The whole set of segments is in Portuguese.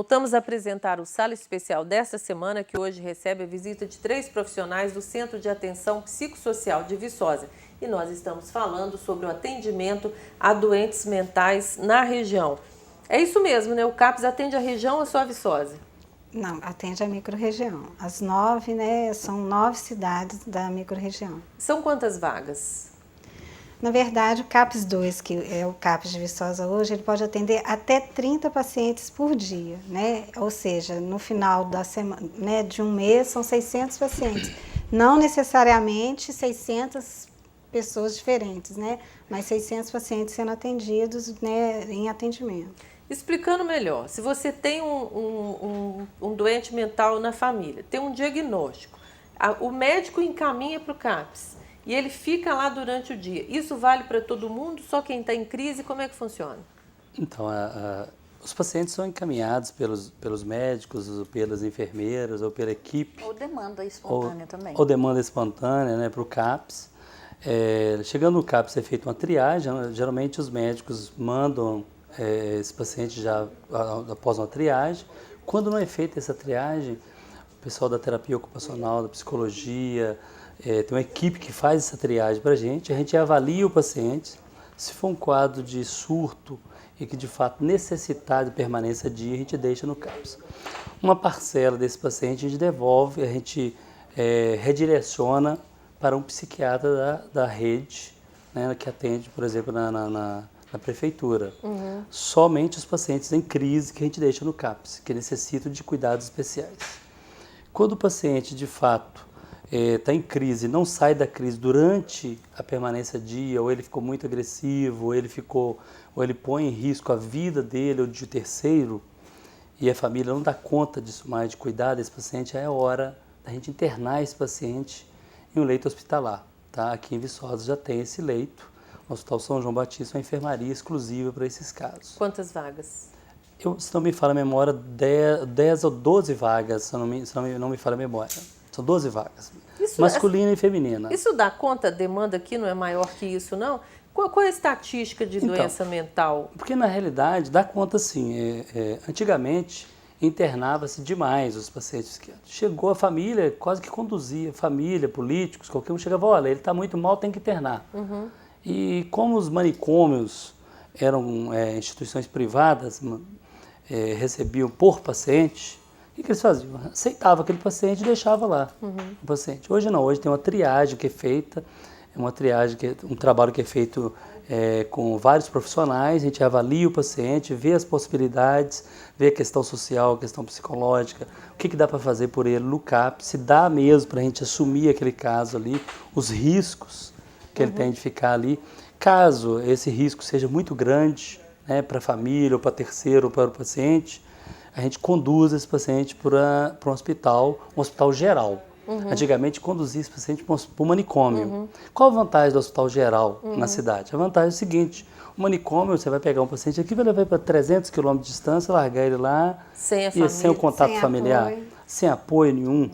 Voltamos a apresentar o Sala Especial desta semana, que hoje recebe a visita de 3 profissionais do Centro de Atenção Psicossocial de Viçosa. E nós estamos falando sobre o atendimento a doentes mentais na região. É isso mesmo, né? O CAPS atende a região ou só a Viçosa? Não, atende a microrregião. As 9, né, são 9 cidades da microrregião. São quantas vagas? Na verdade, o CAPS 2, que é o CAPS de Viçosa hoje, ele pode atender até 30 pacientes por dia, né? Ou seja, no final da semana, né, de um mês, são 600 pacientes. Não necessariamente 600 pessoas diferentes, né? Mas 600 pacientes sendo atendidos, né, em atendimento. Explicando melhor, se você tem um doente mental na família, tem um diagnóstico, o médico encaminha para o CAPS e ele fica lá durante o dia. Isso vale para todo mundo? Só quem está em crise? Como é que funciona? Então, os pacientes são encaminhados pelos médicos, ou pelas enfermeiras, ou pela equipe. Ou demanda espontânea também. Ou demanda espontânea, né, para o CAPS. Chegando no CAPS é feita uma triagem, geralmente os médicos mandam esse paciente já após uma triagem. Quando não é feita essa triagem, o pessoal da terapia ocupacional, da psicologia, tem uma equipe que faz essa triagem para a gente avalia o paciente. Se for um quadro de surto e que de fato necessitar de permanência a dia, a gente deixa no CAPS. Uma parcela desse paciente a gente devolve, a gente redireciona para um psiquiatra da rede, né, que atende, por exemplo, na prefeitura. Uhum. Somente os pacientes em crise que a gente deixa no CAPS, que necessitam de cuidados especiais. Quando o paciente, de fato, está em crise, não sai da crise durante a permanência dia, ou ele ficou muito agressivo, ou ele põe em risco a vida dele ou de terceiro, e a família não dá conta disso mais, de cuidar desse paciente, é hora da gente internar esse paciente em um leito hospitalar. Tá? Aqui em Viçosa já tem esse leito. O Hospital São João Batista é uma enfermaria exclusiva para esses casos. Quantas vagas? Se não me falha a memória, 10 ou 12 vagas, se não me falha a memória. São 12 vagas, masculina e feminina. Isso dá conta? A demanda aqui não é maior que isso, não? Qual é a estatística de doença mental? Porque, na realidade, dá conta sim. Antigamente, internava-se demais os pacientes psiquiátricos. Chegou a família, quase que conduzia, família, políticos, qualquer um chegava, olha, ele está muito mal, tem que internar. Uhum. E como os manicômios eram instituições privadas, recebiam por paciente, o que eles faziam? Aceitava aquele paciente e deixava lá o paciente. Hoje não, hoje tem uma triagem que é feita, um trabalho que é feito com vários profissionais, a gente avalia o paciente, vê as possibilidades, vê a questão social, a questão psicológica, o que dá para fazer por ele no CAPS, se dá mesmo para a gente assumir aquele caso ali, os riscos que ele tem de ficar ali. Caso esse risco seja muito grande, né, para a família, ou para terceiro, ou para o paciente, a gente conduz esse paciente para um hospital geral. Antigamente, conduzia esse paciente para um manicômio. Qual a vantagem do hospital geral na cidade? A vantagem é o seguinte, o manicômio, você vai pegar um paciente aqui, vai levar para 300 km de distância, largar ele lá, sem o contato familiar, sem apoio nenhum.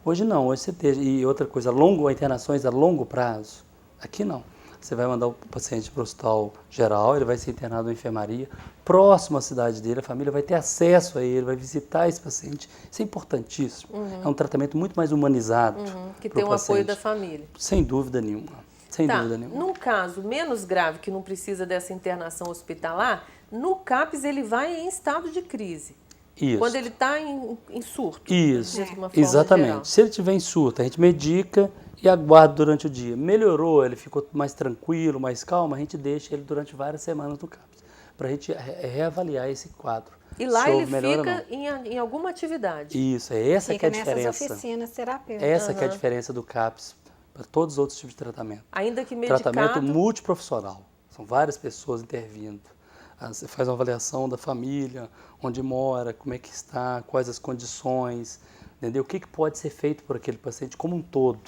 Hoje não, hoje você tem. E outra coisa, internações a longo prazo. Aqui não. Você vai mandar o paciente para o hospital geral, ele vai ser internado na enfermaria, próximo à cidade dele, a família vai ter acesso a ele, vai visitar esse paciente. Isso é importantíssimo. É um tratamento muito mais humanizado. Que tem o apoio da família. Sem dúvida nenhuma. Sem dúvida nenhuma. Num caso menos grave, que não precisa dessa internação hospitalar, no CAPS ele vai em estado de crise. Isso. Quando ele está em surto. Isso, exatamente. Geral. Se ele tiver em surto, a gente medica e aguarda durante o dia. Melhorou, ele ficou mais tranquilo, mais calmo, a gente deixa ele durante várias semanas no CAPS, para a gente reavaliar esse quadro. E lá ele fica em alguma atividade. Isso, essa que é a diferença. Nessas oficinas terapêuticas. Essa que é a diferença do CAPS para todos os outros tipos de tratamento. Ainda que medicado. Tratamento multiprofissional. São várias pessoas intervindo. Você faz uma avaliação da família, onde mora, como é que está, quais as condições, entendeu? O que pode ser feito por aquele paciente como um todo.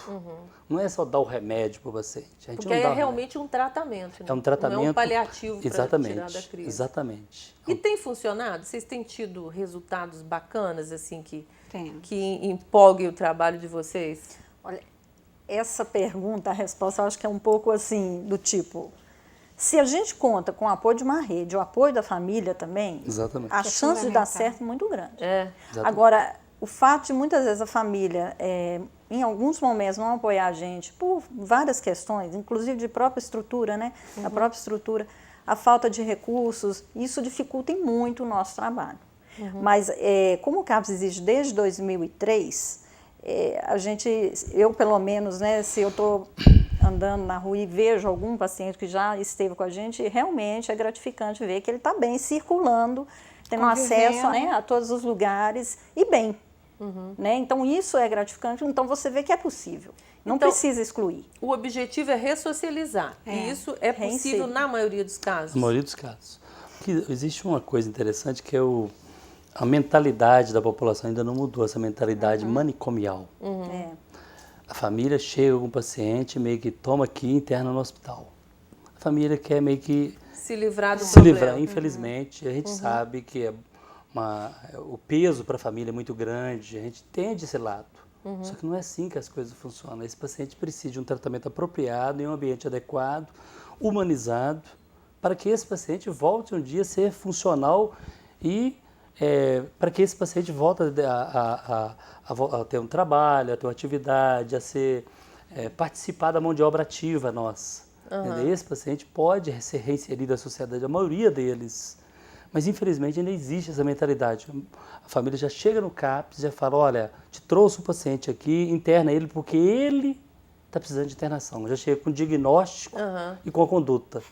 Não é só dar o remédio para o paciente. Porque é realmente um tratamento. Né? É um tratamento. Não é um paliativo para tirar da crise. Exatamente. E tem funcionado? Vocês têm tido resultados bacanas, assim, que empolguem o trabalho de vocês? Olha, essa pergunta, a resposta, eu acho que é um pouco assim, do tipo... Se a gente conta com o apoio de uma rede, o apoio da família também, Exatamente. a É chance de dar fundamental. certo é muito grande. Exatamente. Agora, o fato de muitas vezes a família, em alguns momentos, não apoiar a gente por várias questões, inclusive de própria estrutura, né? A própria estrutura, a falta de recursos, isso dificulta muito o nosso trabalho. Mas, como o CAPS existe desde 2003, eu pelo menos, né, se eu estou andando na rua e vejo algum paciente que já esteve com a gente, realmente é gratificante ver que ele está bem, circulando, tendo acesso, né, a todos os lugares e bem. Né? Então, isso é gratificante. Então, você vê que é possível. Não Então, precisa excluir. O objetivo é ressocializar. E isso é possível Reinsere. na maioria dos casos. Na maioria dos casos. Existe uma coisa interessante que é a mentalidade da população ainda não mudou, essa mentalidade manicomial. É. A família chega com o paciente, meio que toma aqui e interna no hospital. A família quer meio que Se livrar do se problema. livrar. Infelizmente, a gente sabe que o peso para a família é muito grande, a gente entende esse lado. Só que não é assim que as coisas funcionam. Esse paciente precisa de um tratamento apropriado, em um ambiente adequado, humanizado, para que esse paciente volte um dia a ser funcional e para que esse paciente volte a ter um trabalho, a ter uma atividade, a participar da mão de obra ativa nossa. Esse paciente pode ser reinserido à sociedade, a maioria deles. Mas, infelizmente, ainda existe essa mentalidade. A família já chega no CAPS, já fala, olha, te trouxe um paciente aqui, interna ele porque ele está precisando de internação. Já chega com diagnóstico e com a conduta.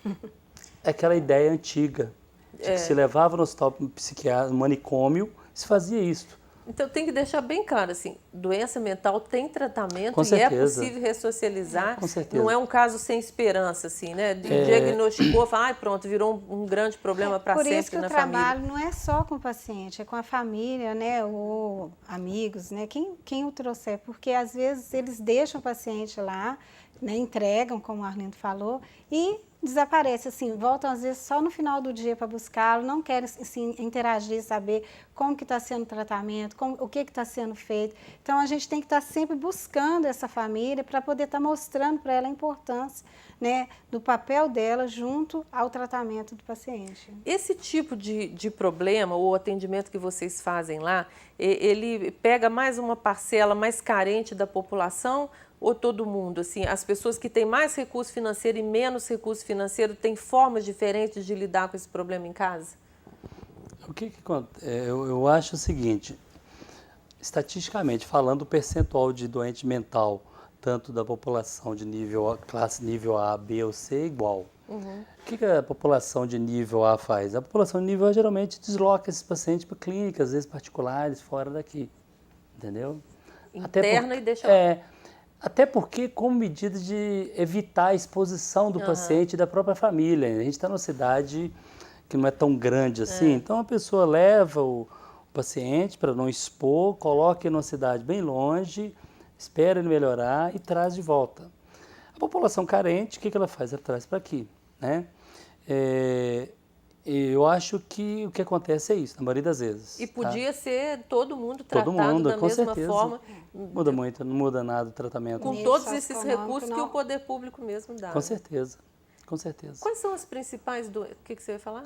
É aquela ideia antiga de que se levava no hospital psiquiátrico, no manicômio, se fazia isso. Então tem que deixar bem claro, assim, doença mental tem tratamento Com e é certeza. possível ressocializar. Com certeza. Não é um caso sem esperança, assim, né? Diagnosticou, fala, ai, pronto, virou um grande problema para Por sempre isso que na o família. trabalho não é só com o paciente, é com a família, né, ou amigos, né, quem o trouxer, porque às vezes eles deixam o paciente lá, né, entregam, como o Arlindo falou, e desaparece, assim, voltam às vezes só no final do dia para buscá-lo, não querem assim, interagir, saber como que está sendo o tratamento, o que está sendo feito. Então, a gente tem que estar sempre buscando essa família para poder estar mostrando para ela a importância, né, do papel dela junto ao tratamento do paciente. Esse tipo de problema, ou atendimento que vocês fazem lá, ele pega mais uma parcela mais carente da população ou todo mundo? Assim, as pessoas que têm mais recurso financeiro e menos recurso financeiro têm formas diferentes de lidar com esse problema em casa? O que acontece? Eu acho o seguinte, estatisticamente falando, o percentual de doente mental, tanto da população de classe nível A, B ou C, é igual. O que a população de nível A faz? A população de nível A geralmente desloca esses pacientes para clínicas, às vezes particulares, fora daqui, entendeu? Interna e deixa lá. Até porque como medida de evitar a exposição do paciente e da própria família. A gente está numa cidade que não é tão grande assim, então a pessoa leva o paciente para não expor, coloca ele numa cidade bem longe, espera ele melhorar e traz de volta. A população carente, o que ela faz? Ela traz para aqui, né? Eu acho que o que acontece é isso, na maioria das vezes. E podia ser todo mundo Todo tratado mundo, da com mesma certeza. forma, Muda muito, não muda nada o tratamento. com Nível todos esses socioeconômico, recursos que não. o poder público mesmo dá. Com certeza, com certeza. Quais são as principais doenças? O que você vai falar?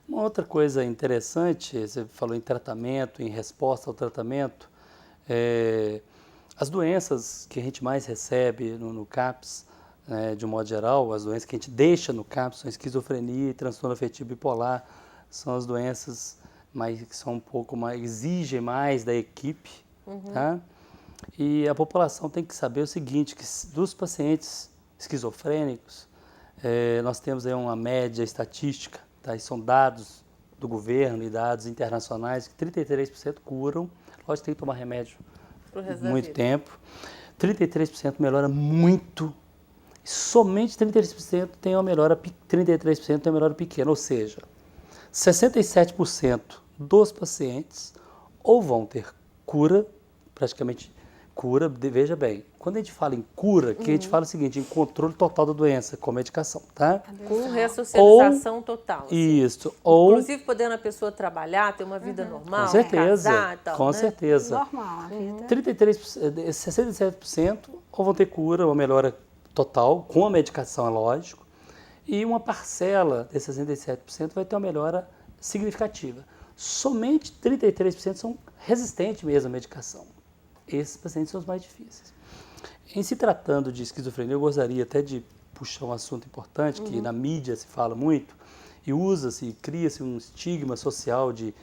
Uma outra coisa interessante, você falou em tratamento, em resposta ao tratamento, as doenças que a gente mais recebe no CAPS, de um modo geral, as doenças que a gente deixa no CAPS são esquizofrenia e transtorno afetivo bipolar, são as doenças que são um pouco mais, exigem mais da equipe, tá? E a população tem que saber o seguinte, que dos pacientes esquizofrênicos, nós temos aí uma média estatística, tá? E são dados do governo e dados internacionais, que 33% curam, lógico, tem que tomar remédio Pro resto da muito vida. tempo, 33% melhora muito, somente 33% tem uma melhora pequena, ou seja, 67% dos pacientes ou vão ter cura, praticamente cura, veja bem, quando a gente fala em cura, que a gente fala o seguinte, em controle total da doença, com medicação, tá? Com ressocialização total. Assim. Isso, ou... Inclusive podendo a pessoa trabalhar, ter uma vida normal, Com certeza, casar e tal, com né? certeza. Normal, a vida. 67% ou vão ter cura, uma melhora total, com a medicação, é lógico, E uma parcela desses 67% vai ter uma melhora significativa. Somente 33% são resistentes mesmo à medicação. Esses pacientes são os mais difíceis. Em se tratando de esquizofrenia, eu gostaria até de puxar um assunto importante, que na mídia se fala muito, e usa-se, cria-se um estigma social de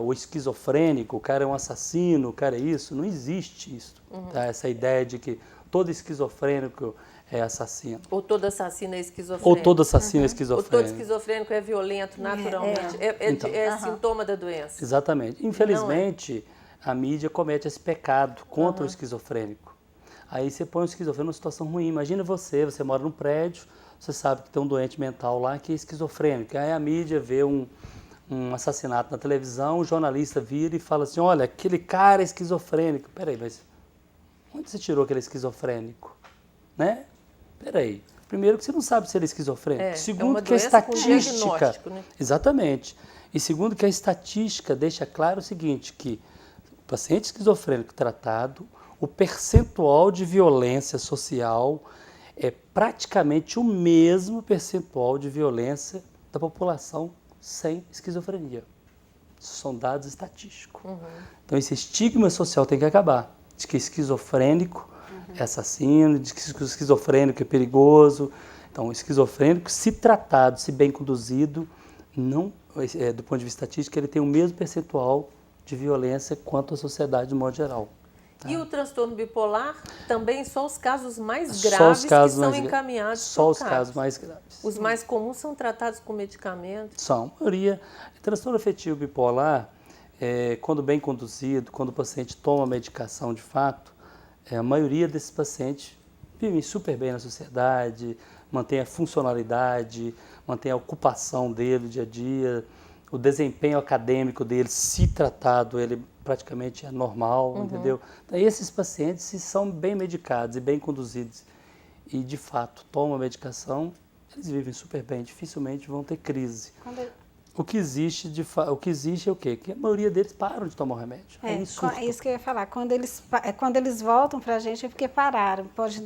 o esquizofrênico, o cara é um assassino, o cara é isso. Não existe isso, tá? Essa ideia de que todo esquizofrênico é assassino. Ou todo assassino é esquizofrênico. Ou todo assassino é Ou esquizofrênico. todo esquizofrênico é violento naturalmente. É sintoma da doença. Exatamente. Infelizmente, a mídia comete esse pecado contra o esquizofrênico. Aí você põe o esquizofrênico numa situação ruim. Imagina você mora num prédio, você sabe que tem um doente mental lá que é esquizofrênico. Aí a mídia vê um assassinato na televisão, o jornalista vira e fala assim, olha, aquele cara é esquizofrênico. Peraí, mas onde você tirou aquele esquizofrênico? Né? Peraí. Primeiro que você não sabe se ele é esquizofrênico. Segundo que a estatística... Né? Exatamente. E segundo que a estatística deixa claro o seguinte, que o paciente esquizofrênico tratado, o percentual de violência social é praticamente o mesmo percentual de violência da população sem esquizofrenia. São dados estatísticos. Então, esse estigma social tem que acabar, de que esquizofrênico é assassino, de que esquizofrênico é perigoso. Então, o esquizofrênico, se tratado, se bem conduzido, não, do ponto de vista estatístico, ele tem o mesmo percentual de violência quanto a sociedade de modo geral. Tá? E o transtorno bipolar, também só os casos mais graves que são encaminhados para o CAPS. Só os casos mais graves. Os mais comuns são tratados com medicamentos? São. A maioria. Transtorno afetivo bipolar, quando bem conduzido, quando o paciente toma medicação de fato, a maioria desses pacientes vivem super bem na sociedade, mantém a funcionalidade, mantém a ocupação dele dia a dia, o desempenho acadêmico dele, se tratado, ele praticamente é normal, entendeu? Então, esses pacientes, se são bem medicados e bem conduzidos e, de fato, tomam a medicação, eles vivem super bem, dificilmente vão ter crise. O que existe é o quê? Que a maioria deles param de tomar o remédio. É isso que eu ia falar. Quando eles voltam para a gente é porque pararam. Pode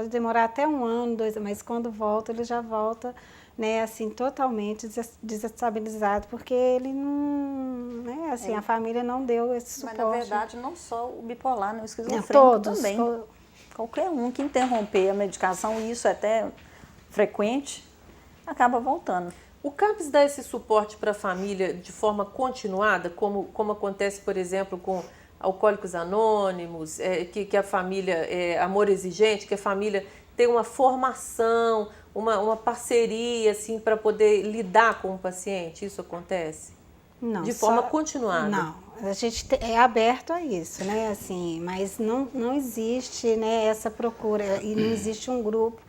demorar até 1 ano, 2 anos, mas quando volta, ele já volta, né, assim, totalmente desestabilizado, porque ele não, né, assim, a família não deu esse suporte. Mas, na verdade, não só o bipolar, o esquizofrênico também. Qualquer um que interromper a medicação, e isso é até frequente, acaba voltando. O CAPS dá esse suporte para a família de forma continuada, como acontece, por exemplo, com Alcoólicos Anônimos, que a família é Amor Exigente, que a família tem uma formação, uma parceria assim, para poder lidar com o paciente? Isso acontece? Não, de forma continuada? Não, a gente é aberto a isso, né? Assim, mas não existe, né, essa procura e não existe um grupo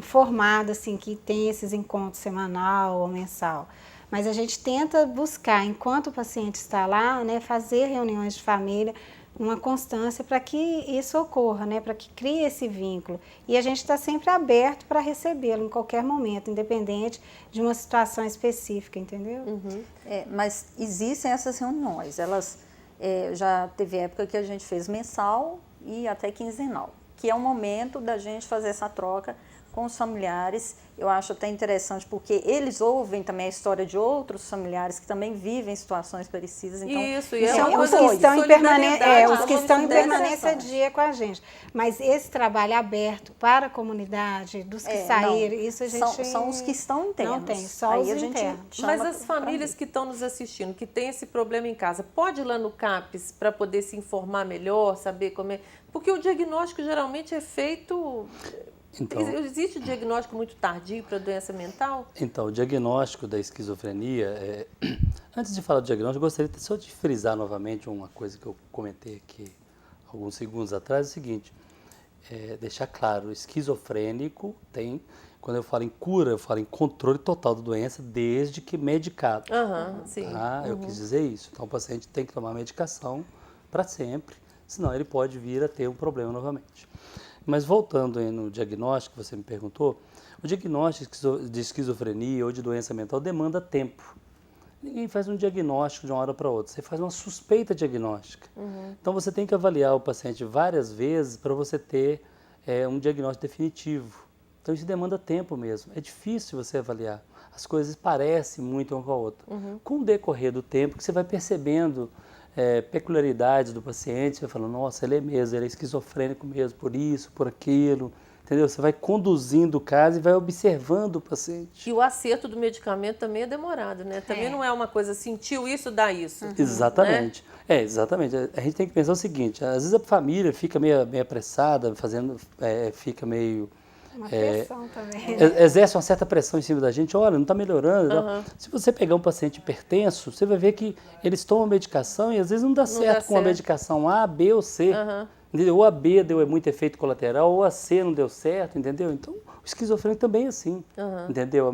formado assim que tem esses encontros semanal ou mensal. Mas a gente tenta buscar, enquanto o paciente está lá, né, fazer reuniões de família, uma constância para que isso ocorra, né, para que crie esse vínculo. E a gente está sempre aberto para recebê-lo em qualquer momento, independente de uma situação específica, entendeu? Mas existem essas reuniões, elas já teve época que a gente fez mensal e até quinzenal, que é o momento da gente fazer essa troca com os familiares. Eu acho até interessante, porque eles ouvem também a história de outros familiares que também vivem situações parecidas. Então, isso é um os que estão em permanência dia com a gente. Mas esse trabalho aberto para a comunidade, dos que saíram, isso a gente... São os que estão internos. Não tem, só os internos. Mas as famílias que estão nos assistindo, que têm esse problema em casa, pode ir lá no CAPS para poder se informar melhor, saber como é... Porque o diagnóstico geralmente é feito... Então, existe diagnóstico muito tardio para doença mental? Então, o diagnóstico da esquizofrenia, antes de falar do diagnóstico, eu gostaria só de frisar novamente uma coisa que eu comentei aqui alguns segundos atrás, é o seguinte, deixar claro, o esquizofrênico tem, quando eu falo em cura, eu falo em controle total da doença, desde que medicado. Sim. Tá? Eu quis dizer isso. Então, o paciente tem que tomar medicação para sempre, senão ele pode vir a ter um problema novamente. Mas voltando aí no diagnóstico que você me perguntou, o diagnóstico de esquizofrenia ou de doença mental demanda tempo. Ninguém faz um diagnóstico de uma hora para outra, você faz uma suspeita diagnóstica. Então você tem que avaliar o paciente várias vezes para você ter um diagnóstico definitivo. Então isso demanda tempo mesmo. É difícil você avaliar. As coisas parecem muito uma com a outra. Com o decorrer do tempo, que você vai percebendo peculiaridades do paciente, você vai falando, nossa, ele é mesmo, ele é esquizofrênico mesmo, por isso, por aquilo. Entendeu? Você vai conduzindo o caso e vai observando o paciente. E o acerto do medicamento também é demorado, né? Também não é uma coisa, sentiu isso, dá isso. Exatamente. Né? Exatamente. A gente tem que pensar o seguinte, às vezes a família fica meio apressada, fica meio... Uma pressão também. Exerce uma certa pressão em cima da gente, olha, não está melhorando. Se você pegar um paciente hipertenso, você vai ver que eles tomam medicação e às vezes não dá certo com a medicação A, B ou C. Ou a B deu muito efeito colateral, ou a C não deu certo, entendeu? Então, o esquizofrênico também é assim, entendeu?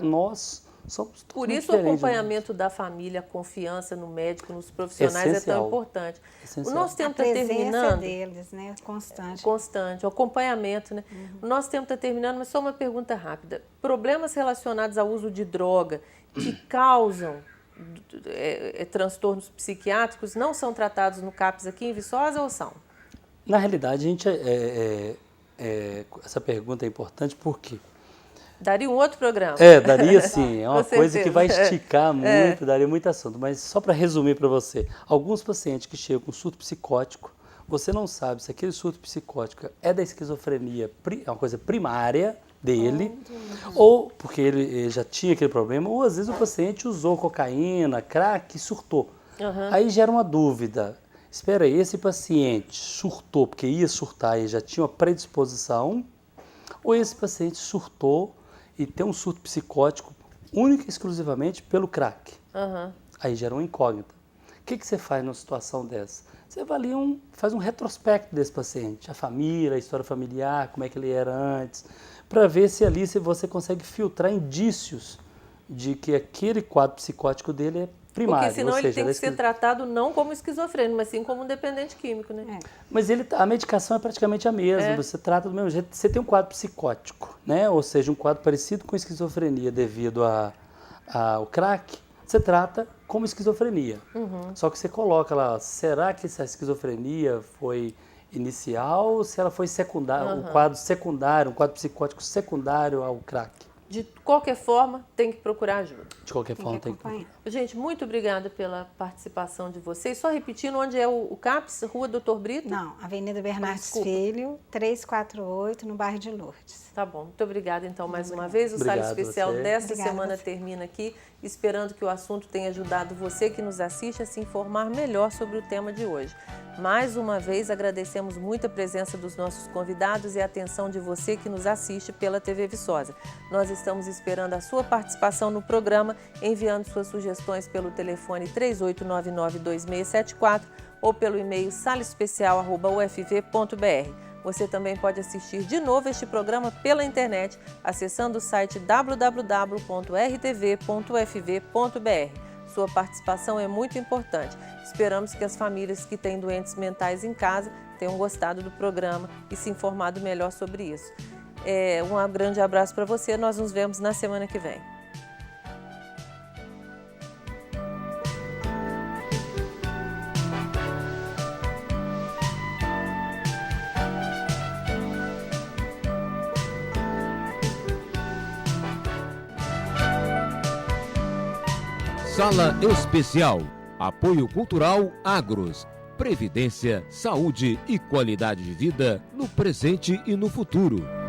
Nós somos Por isso o acompanhamento da família, a confiança no médico, nos profissionais é tão importante. O nosso tempo está terminando. Deles, né? Constante. O acompanhamento, né? O nosso tempo está terminando, mas só uma pergunta rápida. Problemas relacionados ao uso de droga que causam transtornos psiquiátricos não são tratados no CAPS aqui em Viçosa ou são? Na realidade, a gente essa pergunta é importante porque... Daria um outro programa. Daria sim. É uma coisa que vai esticar muito, daria muito assunto. Mas só para resumir para você, alguns pacientes que chegam com surto psicótico, você não sabe se aquele surto psicótico é da esquizofrenia, é uma coisa primária dele, ou porque ele já tinha aquele problema, ou às vezes o paciente usou cocaína, crack e surtou. Aí gera uma dúvida. Espera aí, esse paciente surtou porque ia surtar e já tinha uma predisposição, ou esse paciente surtou e tem um surto psicótico única e exclusivamente pelo crack? Aí gera uma incógnita. O que você faz numa situação dessa? Você avalia faz um retrospecto desse paciente, a família, a história familiar, como é que ele era antes, para ver se ali você consegue filtrar indícios de que aquele quadro psicótico dele é primário. Porque senão ele tem que ser tratado não como esquizofrênico, mas sim como um dependente químico, né? Mas a medicação é praticamente a mesma, você trata do mesmo jeito. Você tem um quadro psicótico, né? Ou seja, um quadro parecido com esquizofrenia devido ao crack, você trata como esquizofrenia. Só que você coloca lá, será que essa esquizofrenia foi inicial ou se ela foi secundária, um quadro secundário, um quadro psicótico secundário ao crack? De qualquer forma, tem que procurar ajuda. De qualquer forma, tem que procurar. Gente, muito obrigada pela participação de vocês. Só repetindo, onde é o CAPS? Rua Doutor Brito? Não, Avenida Bernardes Filho, 348, no bairro de Lourdes. Tá bom. Muito obrigada, então, mais uma vez. O Sala Especial desta semana termina aqui, esperando que o assunto tenha ajudado você que nos assiste a se informar melhor sobre o tema de hoje. Mais uma vez, agradecemos muito a presença dos nossos convidados e a atenção de você que nos assiste pela TV Viçosa. Nós estamos esperando a sua participação no programa, enviando suas sugestões pelo telefone 3899-2674 ou pelo e-mail salaespecial@ufv.br. Você também pode assistir de novo este programa pela internet, acessando o site www.rtv.ufv.br. Sua participação é muito importante. Esperamos que as famílias que têm doentes mentais em casa tenham gostado do programa e se informado melhor sobre isso. Um grande abraço para você. Nós nos vemos na semana que vem. Sala Especial. Apoio Cultural Agros. Previdência, saúde e qualidade de vida no presente e no futuro.